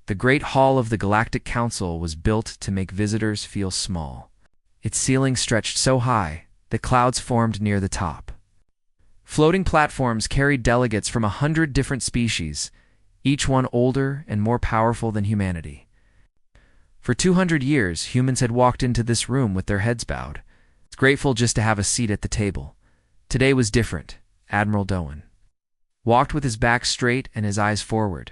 The Great Hall of the Galactic Council was built to make visitors feel small. Its ceiling stretched so high that clouds formed near the top. Floating platforms carried delegates from 100 different species, each one older and more powerful than humanity. For 200 years, humans had walked into this room with their heads bowed, grateful just to have a seat at the table. Today was different. Admiral Doan walked with his back straight and his eyes forward.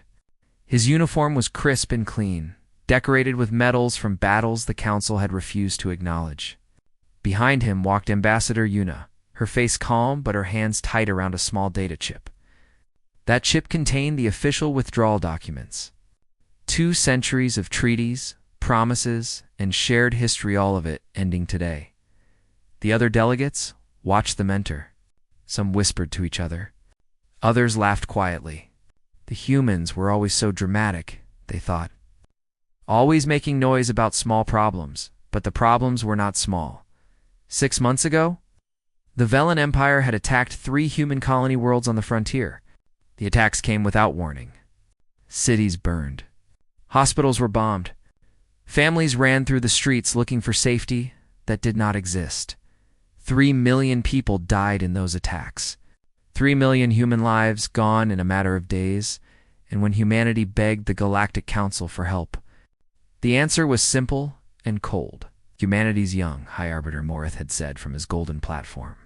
His uniform was crisp and clean, decorated with medals from battles the Council had refused to acknowledge. Behind him walked Ambassador Yuna, her face calm but her hands tight around a small data chip. That chip contained the official withdrawal documents. 2 centuries of treaties, promises, and shared history, all of it ending today. The other delegates watched them enter. Some whispered to each other. Others laughed quietly. The humans were always so dramatic, they thought. Always making noise about small problems, but the problems were not small. 6 months ago, the Velen Empire had attacked 3 human colony worlds on the frontier. The attacks came without warning. Cities burned. Hospitals were bombed. Families ran through the streets looking for safety that did not exist. 3 million people died in those attacks. 3 million human lives gone in a matter of days, and when humanity begged the Galactic Council for help, the answer was simple and cold. Humanity's young, High Arbiter Morith had said from his golden platform.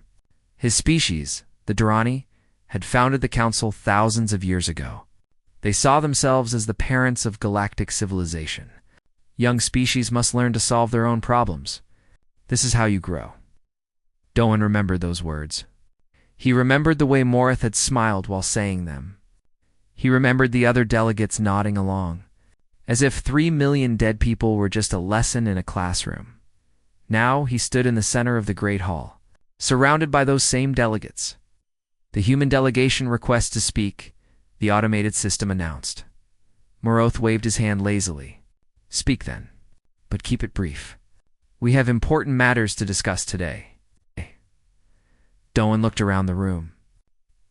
His species, the Durrani, had founded the Council thousands of years ago. They saw themselves as the parents of galactic civilization. Young species must learn to solve their own problems. This is how you grow. Doan remembered those words. He remembered the way Morith had smiled while saying them. He remembered the other delegates nodding along, as if 3 million dead people were just a lesson in a classroom. Now he stood in the center of the Great Hall, surrounded by those same delegates. The human delegation requests to speak, the automated system announced. Morith waved his hand lazily. Speak then, but keep it brief. We have important matters to discuss today. Doan looked around the room.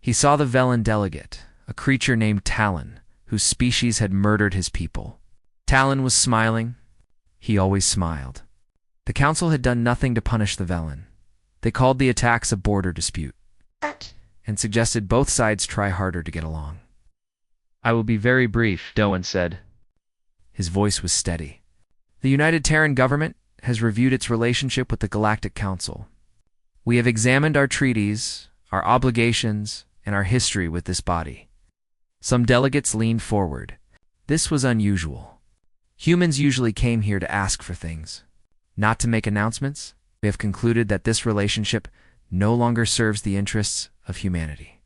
He saw the Velen delegate, a creature named Talon, whose species had murdered his people. Talon was smiling. He always smiled. The Council had done nothing to punish the Velen. They called the attacks a border dispute, and suggested both sides try harder to get along. I will be very brief, Doan said. His voice was steady. The United Terran government has reviewed its relationship with the Galactic Council. We have examined our treaties, our obligations, and our history with this body. Some delegates leaned forward. This was unusual. Humans usually came here to ask for things, not to make announcements. We have concluded that this relationship no longer serves the interests of humanity.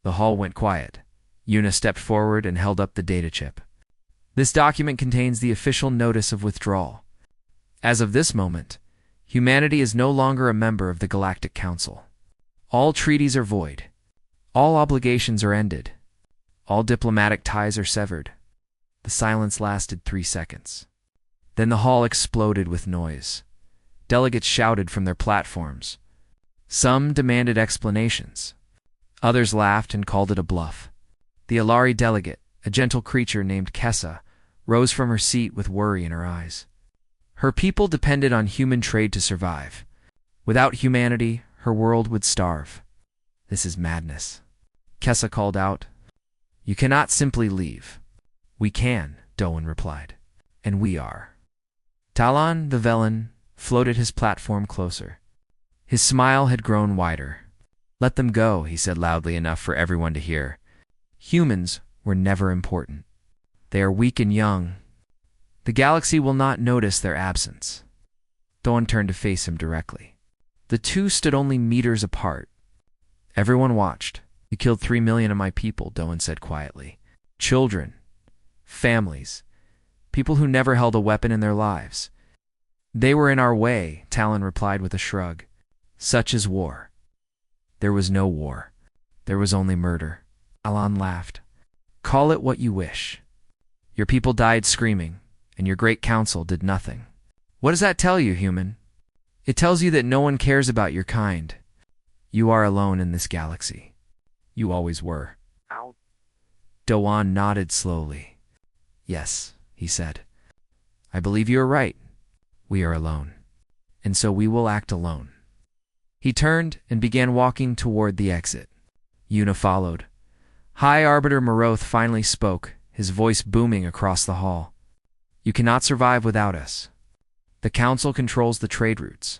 The hall went quiet. Yuna stepped forward and held up the data chip. This document contains the official notice of withdrawal. As of this moment, humanity is no longer a member of the Galactic Council. All treaties are void. All obligations are ended. All diplomatic ties are severed. The silence lasted 3 seconds. Then the hall exploded with noise. Delegates shouted from their platforms. Some demanded explanations. Others laughed and called it a bluff. The Alari delegate, a gentle creature named Kessa, rose from her seat with worry in her eyes. Her people depended on human trade to survive. Without humanity, her world would starve. This is madness. Kessa called out. You cannot simply leave. We can, Doan replied. And we are. Talon, the Velen, floated his platform closer. His smile had grown wider. Let them go, he said loudly enough for everyone to hear. Humans were never important. They are weak and young. The galaxy will not notice their absence. Doan turned to face him directly. The two stood only meters apart. Everyone watched. You killed 3 million of my people, Doan said quietly. Children, families, people who never held a weapon in their lives. They were in our way, Talon replied with a shrug. Such is war. There was no war. There was only murder. Talon laughed. Call it what you wish. Your people died screaming, and your great council did nothing. What does that tell you, human? It tells you that no one cares about your kind. You are alone in this galaxy. You always were. Ow. Doan nodded slowly. Yes, he said. I believe you are right. We are alone, and so we will act alone. He turned and began walking toward the exit. Yuna followed. High Arbiter Moroth finally spoke, his voice booming across the hall. You cannot survive without us. The Council controls the trade routes.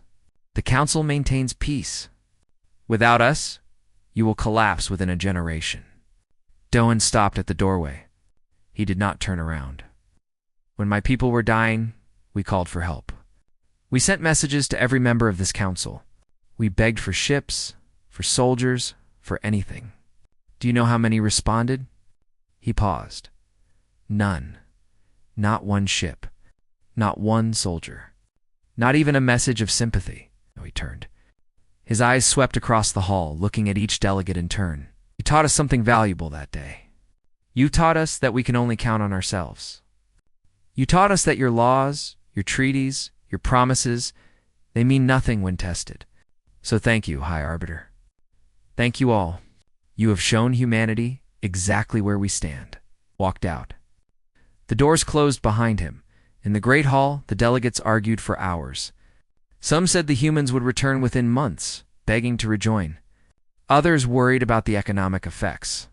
The Council maintains peace. Without us, you will collapse within a generation. Doan stopped at the doorway. He did not turn around. When my people were dying, we called for help. We sent messages to every member of this council. We begged for ships, for soldiers, for anything. Do you know how many responded? He paused. None. Not one ship. Not one soldier. Not even a message of sympathy. No, he turned. His eyes swept across the hall, looking at each delegate in turn. You taught us something valuable that day. You taught us that we can only count on ourselves. You taught us that your laws, your treaties, your promises, they mean nothing when tested. So thank you, High Arbiter. Thank you all. You have shown humanity exactly where we stand. Walked out. The doors closed behind him. In the Great Hall, the delegates argued for hours. Some said the humans would return within months, begging to rejoin. Others worried about the economic effects.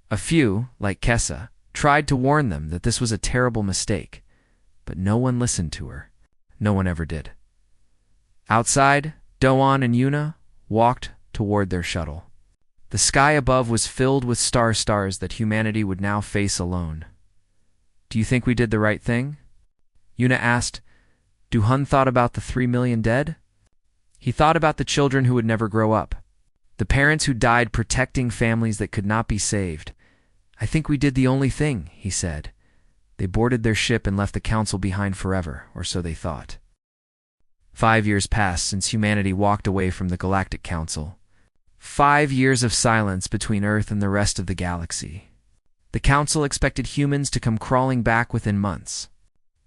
A few, like Kessa, tried to warn them that this was a terrible mistake, but no one listened to her. No one ever did. Outside, Doan and Yuna walked toward their shuttle. The sky above was filled with stars that humanity would now face alone. Do you think we did the right thing? Yuna asked. Duhan thought about the 3 million dead? He thought about the children who would never grow up. The parents who died protecting families that could not be saved. I think we did the only thing, he said. They boarded their ship and left the council behind forever, or so they thought. 5 years passed since humanity walked away from the Galactic Council. 5 years of silence between Earth and the rest of the galaxy. The Council expected humans to come crawling back within months.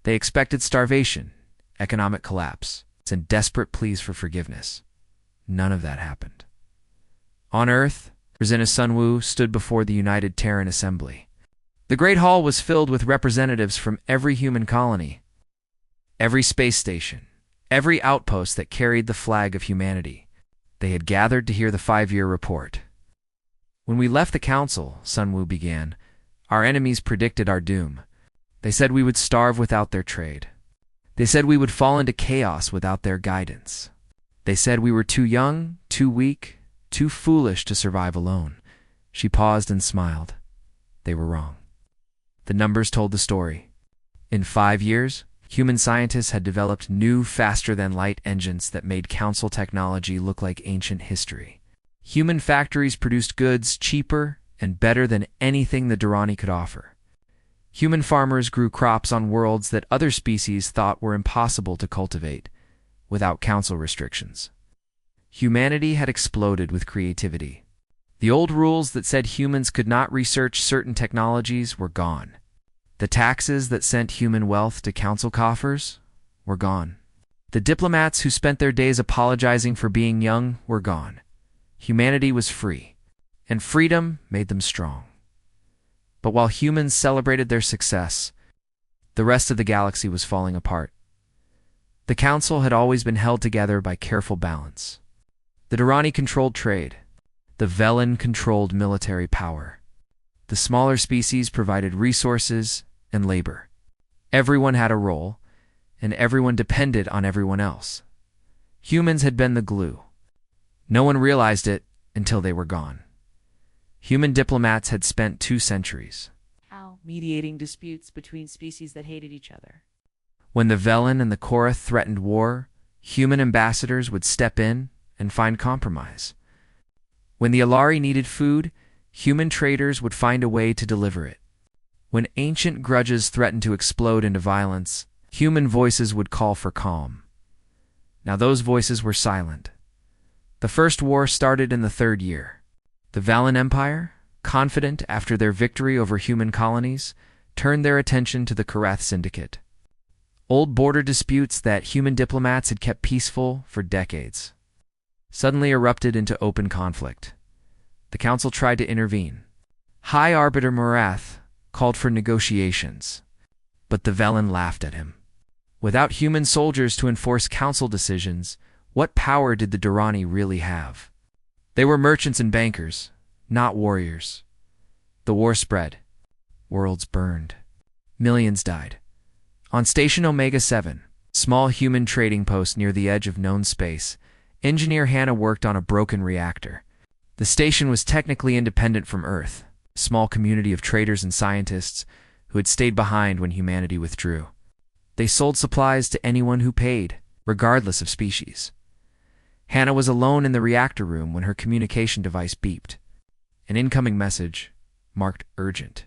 They expected starvation, economic collapse, and desperate pleas for forgiveness. None of that happened. On Earth, Resina Sunwoo stood before the United Terran Assembly. The Great Hall was filled with representatives from every human colony, every space station, every outpost that carried the flag of humanity. They had gathered to hear the 5-year report. When we left the council, Sunwoo began, our enemies predicted our doom. They said we would starve without their trade. They said we would fall into chaos without their guidance. They said we were too young, too weak, too foolish to survive alone. She paused and smiled. They were wrong. The numbers told the story. In 5 years, human scientists had developed new, faster-than-light engines that made council technology look like ancient history. Human factories produced goods cheaper and better than anything the Durrani could offer. Human farmers grew crops on worlds that other species thought were impossible to cultivate, without council restrictions. Humanity had exploded with creativity. The old rules that said humans could not research certain technologies were gone. The taxes that sent human wealth to council coffers were gone. The diplomats who spent their days apologizing for being young were gone. Humanity was free, and freedom made them strong. But while humans celebrated their success, the rest of the galaxy was falling apart. The council had always been held together by careful balance. The Durrani controlled trade. The Velen controlled military power. The smaller species provided resources and labor. Everyone had a role, and everyone depended on everyone else. Humans had been the glue. No one realized it until they were gone. Human diplomats had spent 2 centuries mediating disputes between species that hated each other. When the Velen and the Korath threatened war, human ambassadors would step in and find compromise. When the Alari needed food, human traders would find a way to deliver it. When ancient grudges threatened to explode into violence, human voices would call for calm. Now those voices were silent. The first war started in the 3rd year. The Valen Empire, confident after their victory over human colonies, turned their attention to the Korath Syndicate. Old border disputes that human diplomats had kept peaceful for decades suddenly erupted into open conflict. The council tried to intervene. High Arbiter Morath called for negotiations. But the Velen laughed at him. Without human soldiers to enforce council decisions, what power did the Durrani really have? They were merchants and bankers, not warriors. The war spread. Worlds burned. Millions died. On Station Omega-7, small human trading post near the edge of known space, engineer Hannah worked on a broken reactor. The station was technically independent from Earth, a small community of traders and scientists who had stayed behind when humanity withdrew. They sold supplies to anyone who paid, regardless of species. Hannah was alone in the reactor room when her communication device beeped. An incoming message, marked urgent.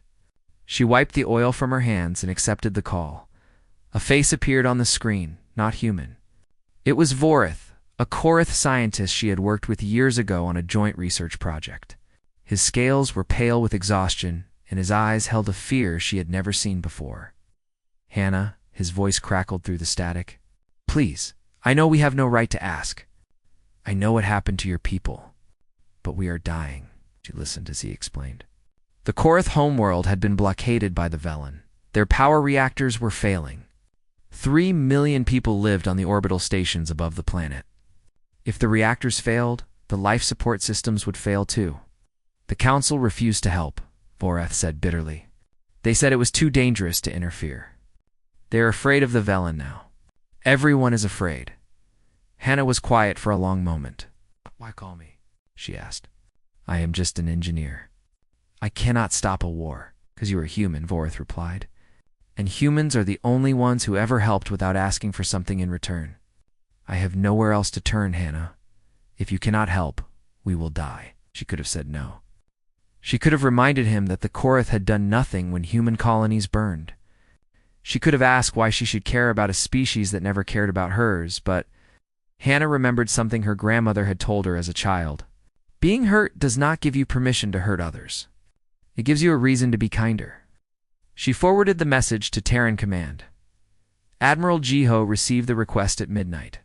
She wiped the oil from her hands and accepted the call. A face appeared on the screen, not human. It was Vorith, a Korath scientist she had worked with years ago on a joint research project. His scales were pale with exhaustion, and his eyes held a fear she had never seen before. "Hannah," his voice crackled through the static. "Please, I know we have no right to ask. I know what happened to your people, but we are dying." She listened as he explained. The Korath homeworld had been blockaded by the Velen. Their power reactors were failing. 3 million people lived on the orbital stations above the planet. If the reactors failed, the life support systems would fail too. The Council refused to help, Voreth said bitterly. They said it was too dangerous to interfere. They're afraid of the Velen now. Everyone is afraid. Hannah was quiet for a long moment. "Why call me?" she asked. "I am just an engineer." "I cannot stop a war, because you are human," Voreth replied. "And humans are the only ones who ever helped without asking for something in return. I have nowhere else to turn, Hannah. If you cannot help, we will die." She could have said no. She could have reminded him that the Korath had done nothing when human colonies burned. She could have asked why she should care about a species that never cared about hers, but Hannah remembered something her grandmother had told her as a child. Being hurt does not give you permission to hurt others. It gives you a reason to be kinder. She forwarded the message to Terran Command. Admiral Jiho received the request at midnight.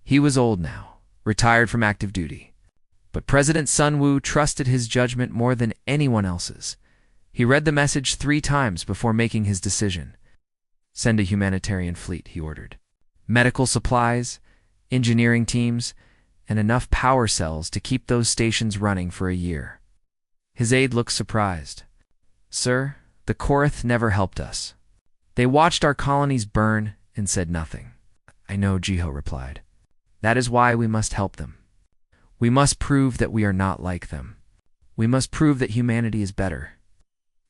He was old now, retired from active duty. But President Sun Wu trusted his judgment more than anyone else's. He read the message 3 times before making his decision. "Send a humanitarian fleet," he ordered. "Medical supplies, engineering teams, and enough power cells to keep those stations running for a year." His aide looked surprised. "Sir, the Korath never helped us. They watched our colonies burn and said nothing." "I know," Jiho replied. "That is why we must help them. We must prove that we are not like them. We must prove that humanity is better."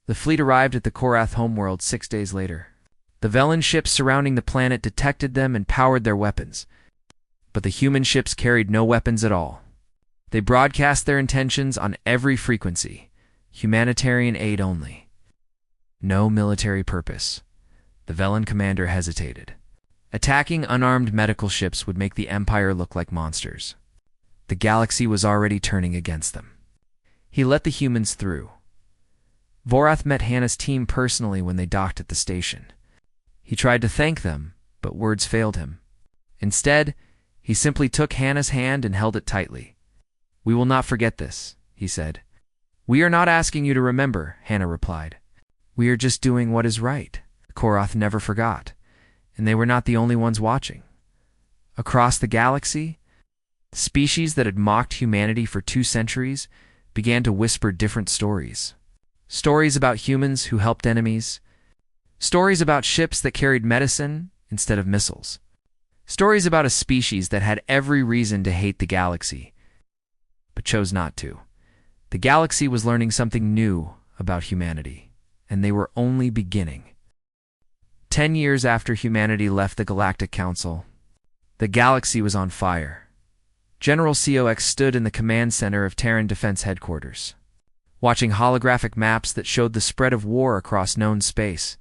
The fleet arrived at the Korath homeworld 6 days later. The Velen ships surrounding the planet detected them and powered their weapons. But the human ships carried no weapons at all. They broadcast their intentions on every frequency, humanitarian aid only. No military purpose. The Velen commander hesitated. Attacking unarmed medical ships would make the Empire look like monsters. The galaxy was already turning against them. He let the humans through. Voreth met Hannah's team personally when they docked at the station. He tried to thank them, but words failed him. Instead, he simply took Hannah's hand and held it tightly. "We will not forget this," he said. "We are not asking you to remember," Hannah replied. "We are just doing what is right." Korath never forgot, and they were not the only ones watching. Across the galaxy, species that had mocked humanity for 2 centuries began to whisper different stories. Stories about humans who helped enemies. Stories about ships that carried medicine instead of missiles. Stories about a species that had every reason to hate the galaxy, but chose not to. The galaxy was learning something new about humanity, and they were only beginning. 10 years after humanity left the Galactic Council, the galaxy was on fire. General COX stood in the command center of Terran Defense Headquarters, watching holographic maps that showed the spread of war across known space.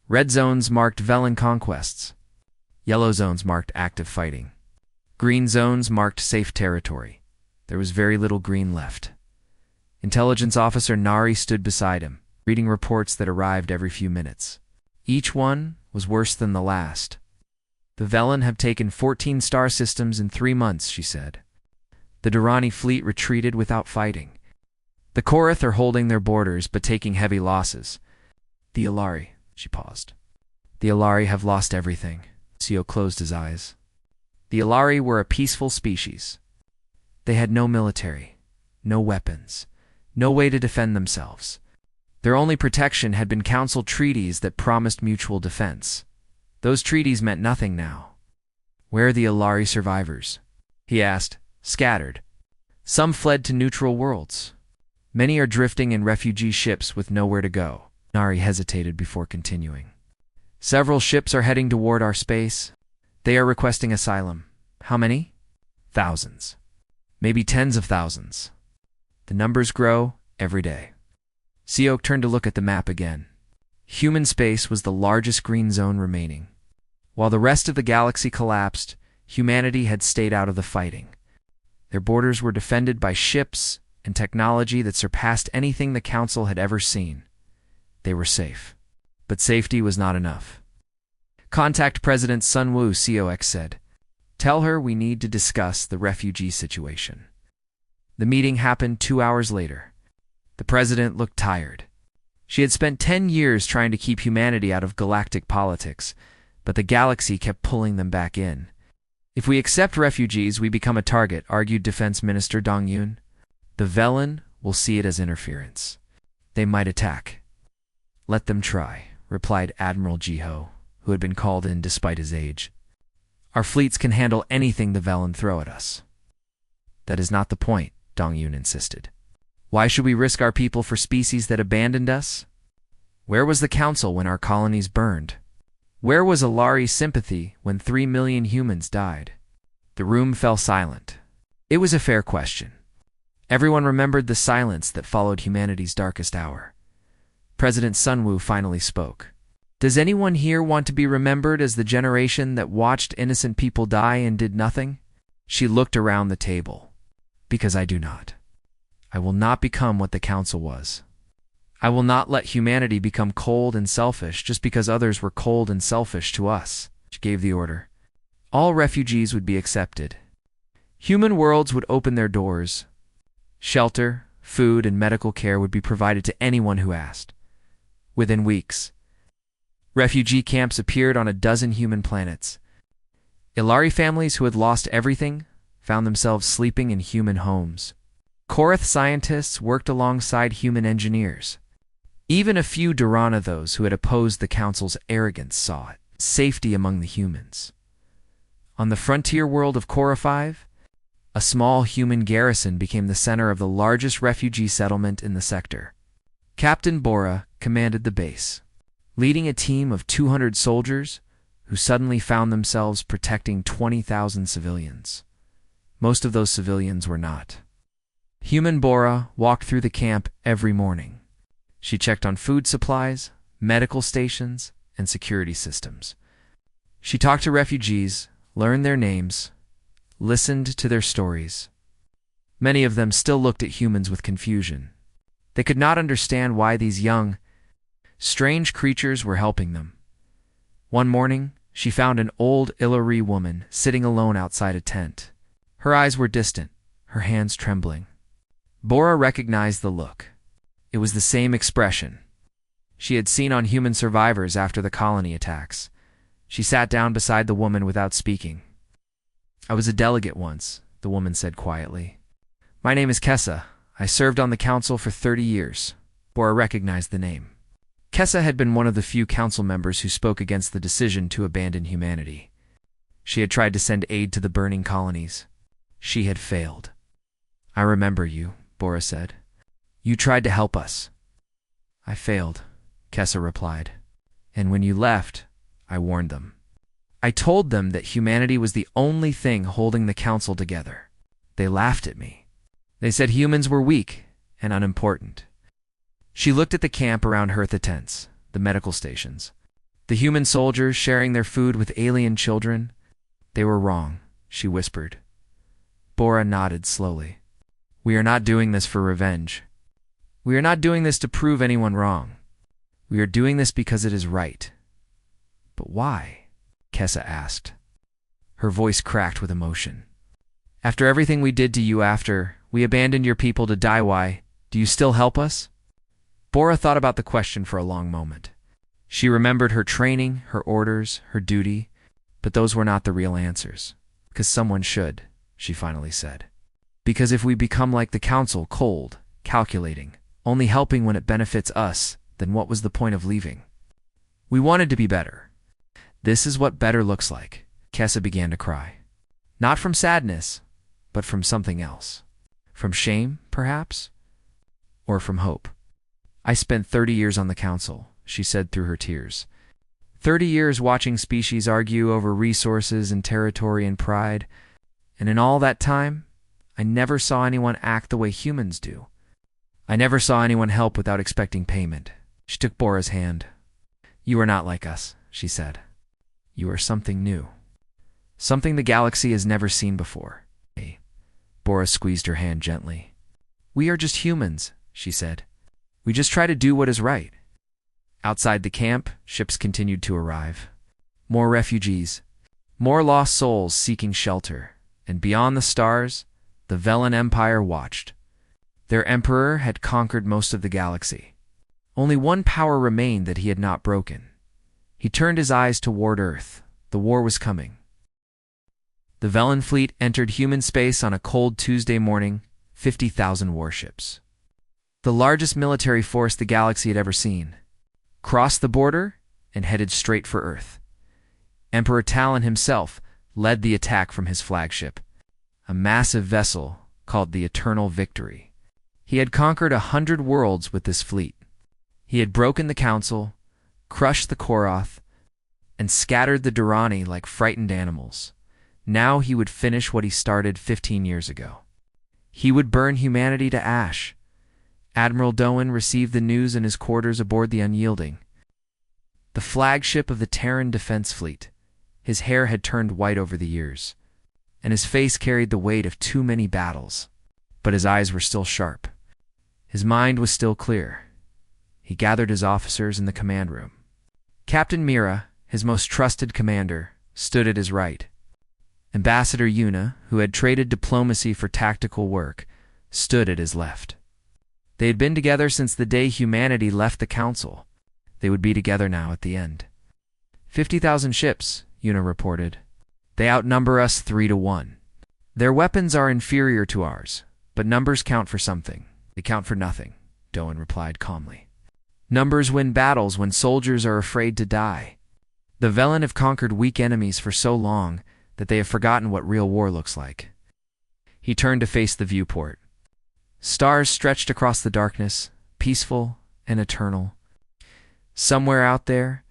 Red zones marked Velen conquests. Yellow zones marked active fighting. Green zones marked safe territory. There was very little green left. Intelligence Officer Nari stood beside him, reading reports that arrived every few minutes. Each one was worse than the last. "The Velen have taken 14 star systems in 3 months," she said. "The Durrani fleet retreated without fighting. The Korath are holding their borders but taking heavy losses. The Alari," she paused. The Alari have lost everything. Sio closed his eyes. The Alari were a peaceful species. They had no military, no weapons, no way to defend themselves. Their only protection had been council treaties that promised mutual defense. Those treaties meant nothing now. Where are the Alari survivors? He asked, scattered. Some fled to neutral worlds. Many are drifting in refugee ships with nowhere to go. Nari hesitated before continuing. Several ships are heading toward our space. They are requesting asylum. How many? Thousands. Maybe tens of thousands. The numbers grow every day. Seok turned to look at the map again. Human space was the largest green zone remaining. While the rest of the galaxy collapsed, humanity had stayed out of the fighting. Their borders were defended by ships and technology that surpassed anything the Council had ever seen. They were safe. But safety was not enough. Contact President Sun Wu, COX said. Tell her we need to discuss the refugee situation. The meeting happened 2 hours later. The president looked tired. She had spent 10 years trying to keep humanity out of galactic politics, but the galaxy kept pulling them back in. If we accept refugees, we become a target, argued Defense Minister Dong Yun. The Velen will see it as interference. They might attack. Let them try, replied Admiral Jiho, who had been called in despite his age. Our fleets can handle anything the Velen throw at us. That is not the point, Dong Yun insisted. Why should we risk our people for species that abandoned us? Where was the Council when our colonies burned? Where was Alari's sympathy when 3 million humans died? The room fell silent. It was a fair question. Everyone remembered the silence that followed humanity's darkest hour. President Sun Wu finally spoke. Does anyone here want to be remembered as the generation that watched innocent people die and did nothing? She looked around the table. Because I do not. I will not become what the Council was. I will not let humanity become cold and selfish just because others were cold and selfish to us. She gave the order. All refugees would be accepted. Human worlds would open their doors. Shelter, food, and medical care would be provided to anyone who asked. Within weeks, refugee camps appeared on a dozen human planets. Ilari families who had lost everything found themselves sleeping in human homes. Korath scientists worked alongside human engineers. Even a few Durana those who had opposed the Council's arrogance saw it. Safety among the humans. On the frontier world of Korra 5, a small human garrison became the center of the largest refugee settlement in the sector. Captain Bora commanded the base, leading a team of 200 soldiers who suddenly found themselves protecting 20,000 civilians. Most of those civilians were not. Human Bora walked through the camp every morning. She checked on food supplies, medical stations, and security systems. She talked to refugees, learned their names, listened to their stories. Many of them still looked at humans with confusion. They could not understand why these young, strange creatures were helping them. One morning, she found an old Ilari woman sitting alone outside a tent. Her eyes were distant, her hands trembling. Bora recognized the look. It was the same expression she had seen on human survivors after the colony attacks. She sat down beside the woman without speaking. I was a delegate once, the woman said quietly. My name is Kessa. I served on the council for 30 years. Bora recognized the name. Kessa had been one of the few council members who spoke against the decision to abandon humanity. She had tried to send aid to the burning colonies. She had failed. I remember you, Bora said. You tried to help us. I failed, Kessa replied. And when you left, I warned them. I told them that humanity was the only thing holding the council together. They laughed at me. They said humans were weak and unimportant. She looked at the camp around her, the tents, the medical stations, the human soldiers sharing their food with alien children. They were wrong, she whispered. Bora nodded slowly. We are not doing this for revenge. We are not doing this to prove anyone wrong. We are doing this because it is right. But why? Kessa asked. Her voice cracked with emotion. After everything we did to you, after we abandoned your people to die, why do you still help us? Bora thought about the question for a long moment. She remembered her training, her orders, her duty, but those were not the real answers. Because someone should, she finally said. Because if we become like the Council, cold, calculating, only helping when it benefits us, then what was the point of leaving? We wanted to be better. This is what better looks like. Kessa began to cry. Not from sadness, but from something else. From shame, perhaps? Or from hope. I spent 30 years on the Council, she said through her tears. 30 years watching species argue over resources and territory and pride, and in all that time, I never saw anyone act the way humans do. I never saw anyone help without expecting payment. She took Bora's hand. You are not like us, she said. You are something new. Something the galaxy has never seen before. Hey. Bora squeezed her hand gently. We are just humans, she said. We just try to do what is right. Outside the camp, ships continued to arrive. More refugees, more lost souls seeking shelter, and beyond the stars, the Velen Empire watched. Their emperor had conquered most of the galaxy. Only one power remained that he had not broken. He turned his eyes toward Earth. The war was coming. The Velen fleet entered human space on a cold Tuesday morning, 50,000 warships. The largest military force the galaxy had ever seen. Crossed the border and headed straight for Earth. Emperor Talon himself led the attack from his flagship, a massive vessel called the Eternal Victory. He had conquered 100 worlds with this fleet. He had broken the Council, crushed the Koroth, and scattered the Durrani like frightened animals. Now he would finish what he started 15 years ago. He would burn humanity to ash. Admiral Doan received the news in his quarters aboard the Unyielding, the flagship of the Terran Defense Fleet. His hair had turned white over the years, and his face carried the weight of too many battles. But his eyes were still sharp. His mind was still clear. He gathered his officers in the command room. Captain Mira, his most trusted commander, stood at his right. Ambassador Yuna, who had traded diplomacy for tactical work, stood at his left. They had been together since the day humanity left the Council. They would be together now at the end. 50,000 ships, Yuna reported. They outnumber us 3-1. Their weapons are inferior to ours, but numbers count for something. They count for nothing, Doan replied calmly. Numbers win battles when soldiers are afraid to die. The Velen have conquered weak enemies for so long that they have forgotten what real war looks like. He turned to face the viewport. Stars stretched across the darkness, peaceful and eternal. Somewhere out there,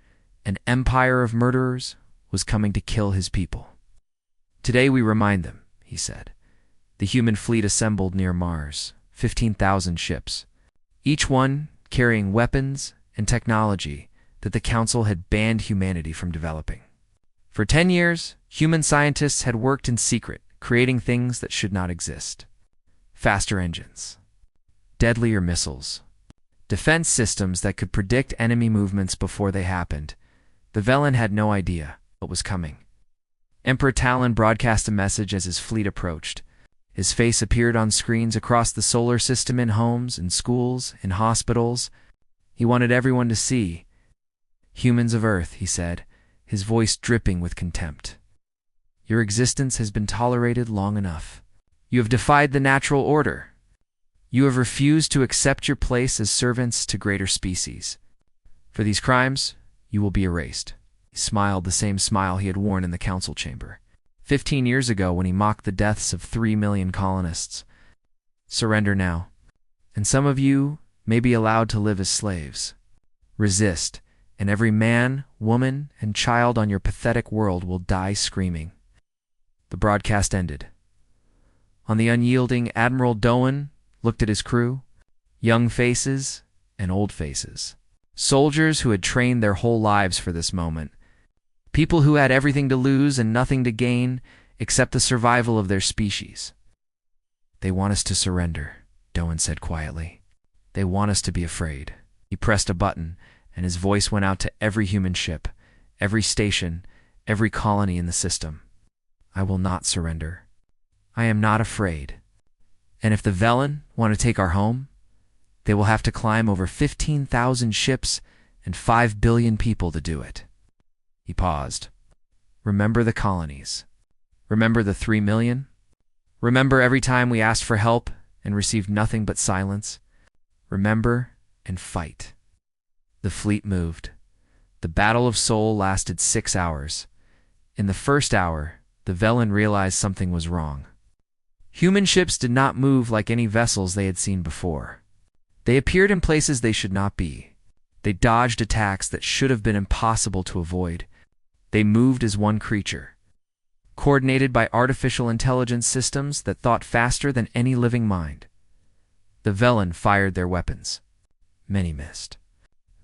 an empire of murderers was coming to kill his people. Today we remind them, he said. The human fleet assembled near Mars, 15,000 ships, each one carrying weapons and technology that the Council had banned humanity from developing. For 10 years, human scientists had worked in secret, creating things that should not exist. Faster engines, deadlier missiles, defense systems that could predict enemy movements before they happened. The Velen had no idea what was coming. Emperor Talon broadcast a message as his fleet approached. His face appeared on screens across the solar system, in homes, in schools, in hospitals. He wanted everyone to see. Humans of Earth, he said, his voice dripping with contempt. Your existence has been tolerated long enough. You have defied the natural order. You have refused to accept your place as servants to greater species. For these crimes, you will be erased. He smiled the same smile he had worn in the Council chamber 15 years ago when he mocked the deaths of 3 million colonists. Surrender now, and some of you may be allowed to live as slaves. Resist, and every man, woman, and child on your pathetic world will die screaming. The broadcast ended. On the Unyielding, Admiral Doan looked at his crew, young faces and old faces. Soldiers who had trained their whole lives for this moment. People who had everything to lose and nothing to gain except the survival of their species. They want us to surrender, Doan said quietly. They want us to be afraid. He pressed a button, and his voice went out to every human ship, every station, every colony in the system. I will not surrender. I am not afraid. And if the Velen want to take our home, they will have to climb over 15,000 ships and 5 billion people to do it. He paused. Remember the colonies. Remember the 3 million? Remember every time we asked for help and received nothing but silence? Remember and fight. The fleet moved. The Battle of Seoul lasted 6 hours. In the first hour, the Velen realized something was wrong. Human ships did not move like any vessels they had seen before. They appeared in places they should not be. They dodged attacks that should have been impossible to avoid. They moved as one creature, coordinated by artificial intelligence systems that thought faster than any living mind. The Velen fired their weapons. Many missed.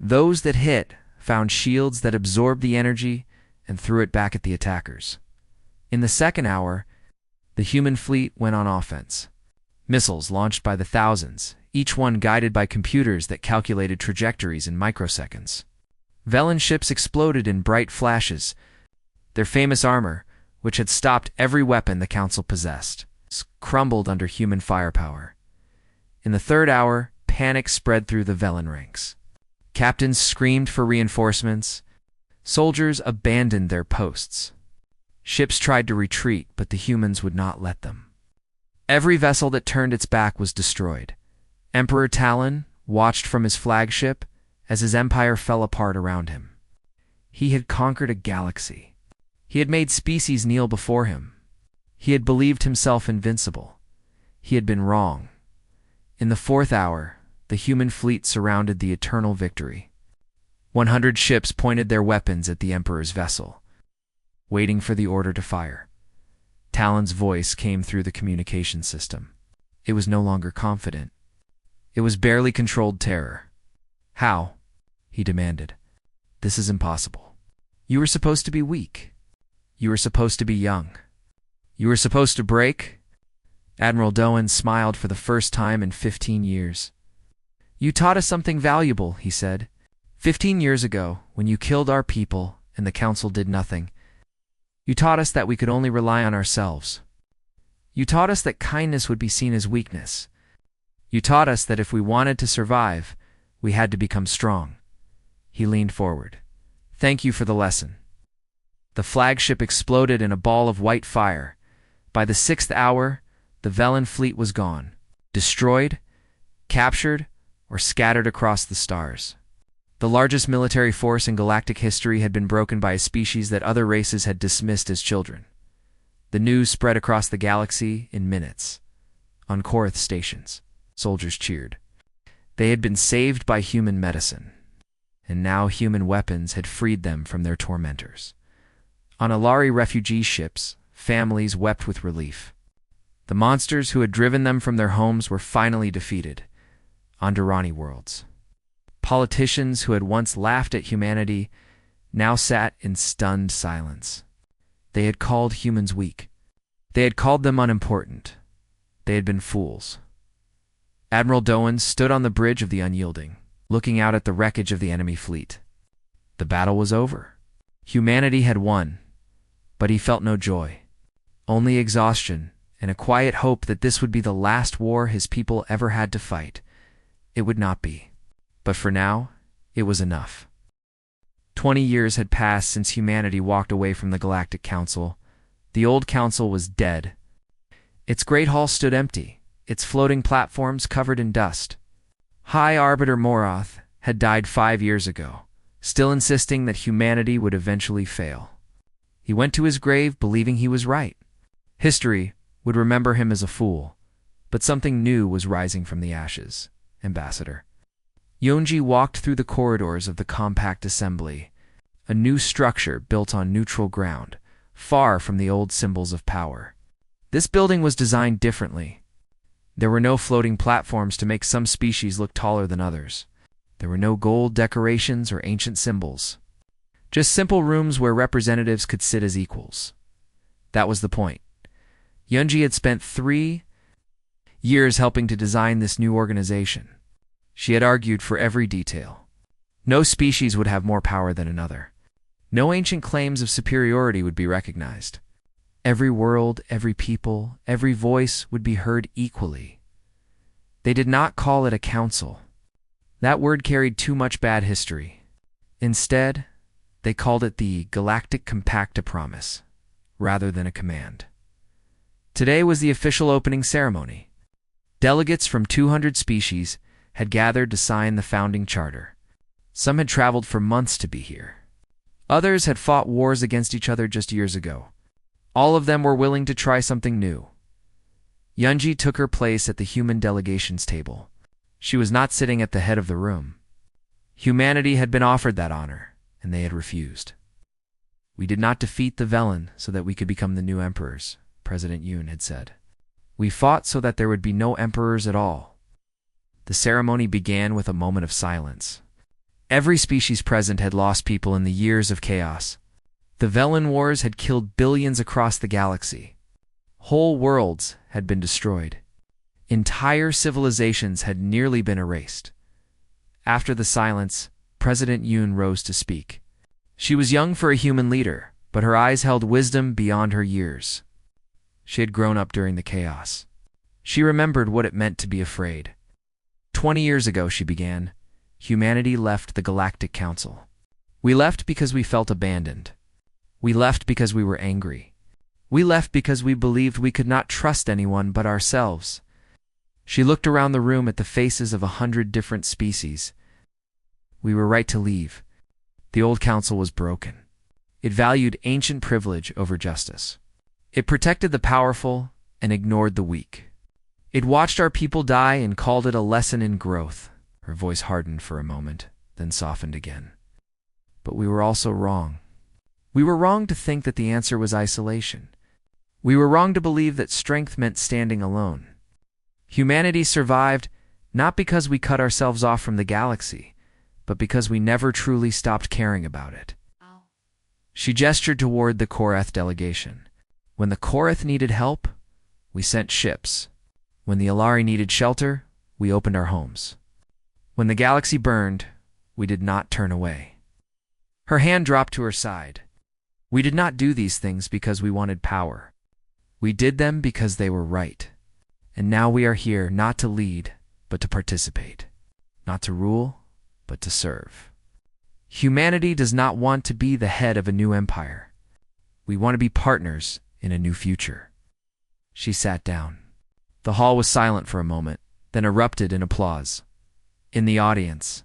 Those that hit found shields that absorbed the energy and threw it back at the attackers. In the second hour, the human fleet went on offense. Missiles launched by the thousands, each one guided by computers that calculated trajectories in microseconds. Velen ships exploded in bright flashes. Their famous armor, which had stopped every weapon the Council possessed, crumbled under human firepower. In the third hour, panic spread through the Velen ranks. Captains screamed for reinforcements. Soldiers abandoned their posts. Ships tried to retreat, but the humans would not let them. Every vessel that turned its back was destroyed. Emperor Talon watched from his flagship as his empire fell apart around him. He had conquered a galaxy. He had made species kneel before him. He had believed himself invincible. He had been wrong. In the fourth hour, the human fleet surrounded the eternal victory. 100 ships pointed their weapons at the Emperor's vessel, waiting for the order to fire. Talon's voice came through the communication system. It was no longer confident. It was barely controlled terror. "How?" he demanded. "This is impossible. You were supposed to be weak. You were supposed to be young. You were supposed to break." Admiral Doan smiled for the first time in 15 years. "You taught us something valuable," he said. 15 years ago, when you killed our people and the Council did nothing, you taught us that we could only rely on ourselves. You taught us that kindness would be seen as weakness. You taught us that if we wanted to survive, we had to become strong." He leaned forward. "Thank you for the lesson." The flagship exploded in a ball of white fire. By the 6th hour, the Velen fleet was gone, destroyed, captured, or scattered across the stars. The largest military force in galactic history had been broken by a species that other races had dismissed as children. The news spread across the galaxy in minutes. On Korath stations, soldiers cheered. They had been saved by human medicine, and now human weapons had freed them from their tormentors. On Alari refugee ships, families wept with relief. The monsters who had driven them from their homes were finally defeated. On Durrani worlds, politicians who had once laughed at humanity now sat in stunned silence. They had called humans weak. They had called them unimportant. They had been fools. Admiral Doan stood on the bridge of the Unyielding, looking out at the wreckage of the enemy fleet. The battle was over. Humanity had won, but he felt no joy, only exhaustion and a quiet hope that this would be the last war his people ever had to fight. It would not be. But for now, it was enough. 20 years had passed since humanity walked away from the Galactic Council. The old council was dead. Its great hall stood empty, its floating platforms covered in dust. High Arbiter Morath had died 5 years ago, still insisting that humanity would eventually fail. He went to his grave believing he was right. History would remember him as a fool, but something new was rising from the ashes. Ambassador. Yonji walked through the corridors of the compact assembly, a new structure built on neutral ground, far from the old symbols of power. This building was designed differently. There were no floating platforms to make some species look taller than others. There were no gold decorations or ancient symbols. Just simple rooms where representatives could sit as equals. That was the point. Yonji had spent 3 years helping to design this new organization. She had argued for every detail. No species would have more power than another. No ancient claims of superiority would be recognized. Every world, every people, every voice would be heard equally. They did not call it a council. That word carried too much bad history. Instead, they called it the Galactic Compact, a promise, rather than a command. Today was the official opening ceremony. Delegates from 200 species had gathered to sign the founding charter. Some had traveled for months to be here. Others had fought wars against each other just years ago. All of them were willing to try something new. Yunji took her place at the human delegations table. She was not sitting at the head of the room. Humanity had been offered that honor, and they had refused. "We did not defeat the Velen so that we could become the new emperors," President Yoon had said. "We fought so that there would be no emperors at all." The ceremony began with a moment of silence. Every species present had lost people in the years of chaos. The Velen Wars had killed billions across the galaxy. Whole worlds had been destroyed. Entire civilizations had nearly been erased. After the silence, President Yoon rose to speak. She was young for a human leader, but her eyes held wisdom beyond her years. She had grown up during the chaos. She remembered what it meant to be afraid. 20 years ago, she began, humanity left the Galactic Council. We left because we felt abandoned. We left because we were angry. We left because we believed we could not trust anyone but ourselves. She looked around the room at the faces of 100 different species. We were right to leave. The old council was broken. It valued ancient privilege over justice. It protected the powerful and ignored the weak. It watched our people die and called it a lesson in growth. Her voice hardened for a moment, then softened again. But we were also wrong. We were wrong to think that the answer was isolation. We were wrong to believe that strength meant standing alone. Humanity survived not because we cut ourselves off from the galaxy, but because we never truly stopped caring about it. Ow. She gestured toward the Korath delegation. When the Korath needed help, we sent ships. When the Alari needed shelter, we opened our homes. When the galaxy burned, we did not turn away. Her hand dropped to her side. We did not do these things because we wanted power. We did them because they were right. And now we are here not to lead, but to participate. Not to rule, but to serve. Humanity does not want to be the head of a new empire. We want to be partners in a new future. She sat down. The hall was silent for a moment, then erupted in applause. In the audience,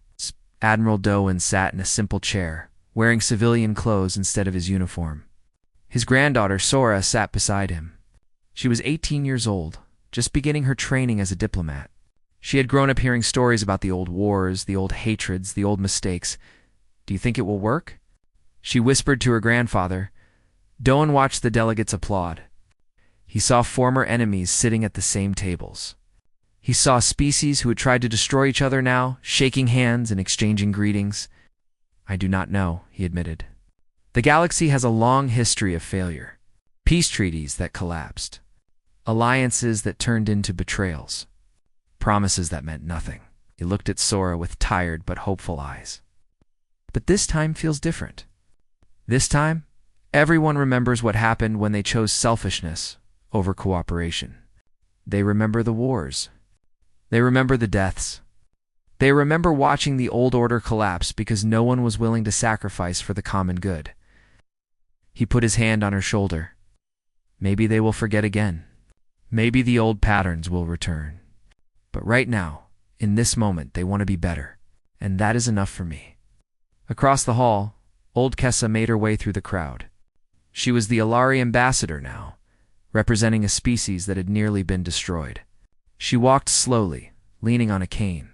Admiral Doan sat in a simple chair, wearing civilian clothes instead of his uniform. His granddaughter, Sora, sat beside him. She was 18 years old, just beginning her training as a diplomat. She had grown up hearing stories about the old wars, the old hatreds, the old mistakes. "Do you think it will work?" She whispered to her grandfather. Doan watched the delegates applaud. He saw former enemies sitting at the same tables. He saw species who had tried to destroy each other now, shaking hands and exchanging greetings. "I do not know," he admitted. "The galaxy has a long history of failure. Peace treaties that collapsed. Alliances that turned into betrayals. Promises that meant nothing." He looked at Sora with tired but hopeful eyes. "But this time feels different. This time, everyone remembers what happened when they chose selfishness over cooperation. They remember the wars. They remember the deaths. They remember watching the old order collapse because no one was willing to sacrifice for the common good." He put his hand on her shoulder. "Maybe they will forget again. Maybe the old patterns will return. But right now, in this moment, they want to be better. And that is enough for me." Across the hall, old Kessa made her way through the crowd. She was the Alari ambassador now, representing a species that had nearly been destroyed. She walked slowly, leaning on a cane.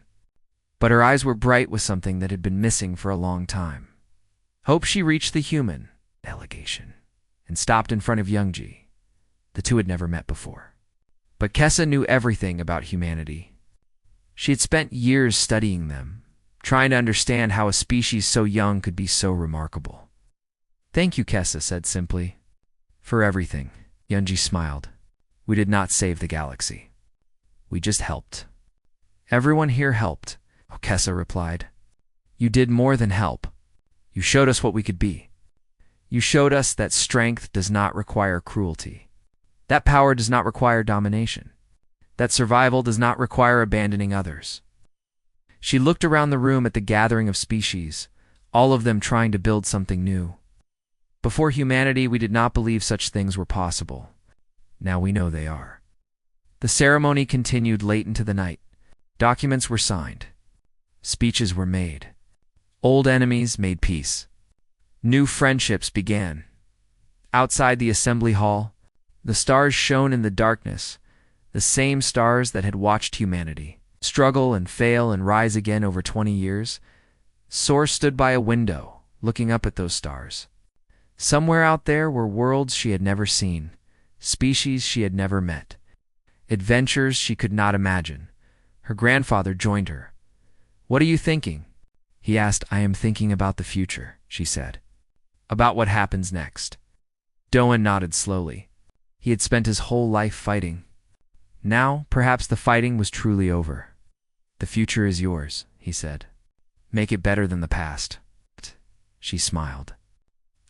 But her eyes were bright with something that had been missing for a long time. Hope she reached the human delegation and stopped in front of Youngji. The two had never met before. But Kessa knew everything about humanity. She had spent years studying them, trying to understand how a species so young could be so remarkable. "Thank you," Kessa said simply. "For everything." Youngji smiled. "We did not save the galaxy. We just helped." "Everyone here helped," Kessa replied. "You did more than help. You showed us what we could be. You showed us that strength does not require cruelty. That power does not require domination. That survival does not require abandoning others." She looked around the room at the gathering of species, all of them trying to build something new. Before humanity, we did not believe such things were possible. Now we know they are. The ceremony continued late into the night. Documents were signed. Speeches were made. Old enemies made peace. New friendships began. Outside the assembly hall, the stars shone in the darkness, the same stars that had watched humanity struggle and fail and rise again over 20 years. Soar stood by a window, looking up at those stars. Somewhere out there were worlds she had never seen, species she had never met, adventures she could not imagine. Her grandfather joined her. "What are you thinking?" he asked. "I am thinking about the future," she said. "About what happens next." Doan nodded slowly. He had spent his whole life fighting. Now, perhaps the fighting was truly over. "The future is yours," he said. "Make it better than the past." She smiled.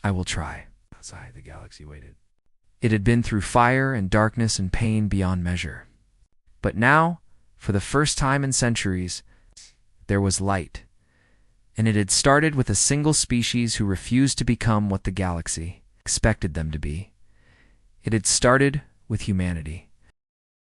"I will try." Outside, the galaxy waited. It had been through fire and darkness and pain beyond measure. But now, for the first time in centuries, there was light. And it had started with a single species who refused to become what the galaxy expected them to be. It had started with humanity.